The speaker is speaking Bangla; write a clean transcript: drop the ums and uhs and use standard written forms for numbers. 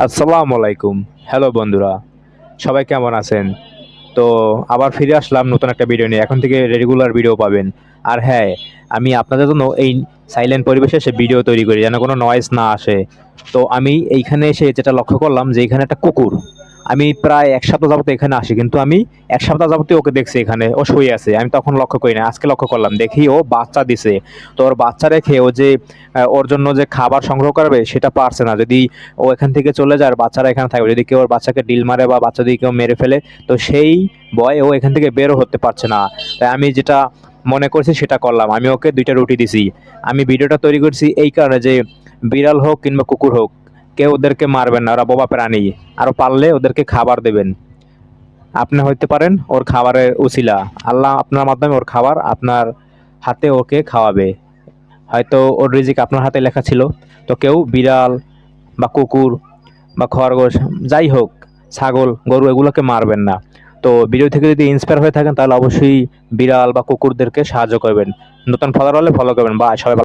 আসসালামু আলাইকুম। হ্যালো বন্ধুরা, সবাই কেমন আছেন? তো আবার ফিরে আসলাম নতুন একটা ভিডিও নিয়ে। এখন থেকে রেগুলার ভিডিও পাবেন। আর হ্যাঁ, আমি আপনাদের জন্য এই সাইলেন্ট পরিবেশে এসে ভিডিও তৈরি করি যেন কোনো নয়েজ না আসে। তো আমি এইখানে এসে যেটা লক্ষ্য করলাম যে এখানে একটা কুকুর। আমি প্রায় ১ সপ্তাহ যাবত এখানে আসি, কিন্তু আমি ১ সপ্তাহ যাবতই ওকে দেখছি এখানে। ও শুয়ে আছে। আমি তখন লক্ষ্য করি নাই। আজকে লক্ষ্য করলাম। দেখি ও বাচ্চা দিছে। তো ওর বাচ্চা রেখে ও যে ওর জন্য যে খাবার সংগ্রহ করবে সেটা পারছে না। যদি ও এখান থেকে চলে যায় আর বাচ্চারা এখানে থাকবে, যদি কেউ ওর বাচ্চাকে ডিল মারে বা বাচ্চা যদি কেউ মেরে ফেলে, তো সেই ভয়ে ও এখান থেকে বেরও হতে পারছে না। তাই আমি যেটা মনে করছি সেটা করলাম। আমি ওকে ২ টা রুটি দিছি। আমি ভিডিওটা তৈরি করছি এই কারণে যে বিড়াল হোক কিংবা কুকুর হোক, কেউ ওদেরকে মারবেন না। ওরা বোবা প্রাণী। আরো পারলে ওদেরকে খাবার দেবেন। আপনি হইতে পারেন ওর খাবারের উছিলা। আল্লাহ আপনার মাধ্যমে ওর খাবার আপনার হাতে ওকে খাওয়াবে। হয়তো ওর রিজিক আপনার হাতে লেখা ছিল। তো কেউ বিড়াল বা কুকুর বা খরগোশ যাই হোক, ছাগল, গরু এগুলোকে মারবেন না। তো ভিডিও থেকে যদি ইন্সপায়ার হয়ে থাকেন তাহলে অবশ্যই বিড়াল বা কুকুরদেরকে সাহায্য করবেন। নতুন ফলোয়ার হলে ফলো করবেন। বা সবাই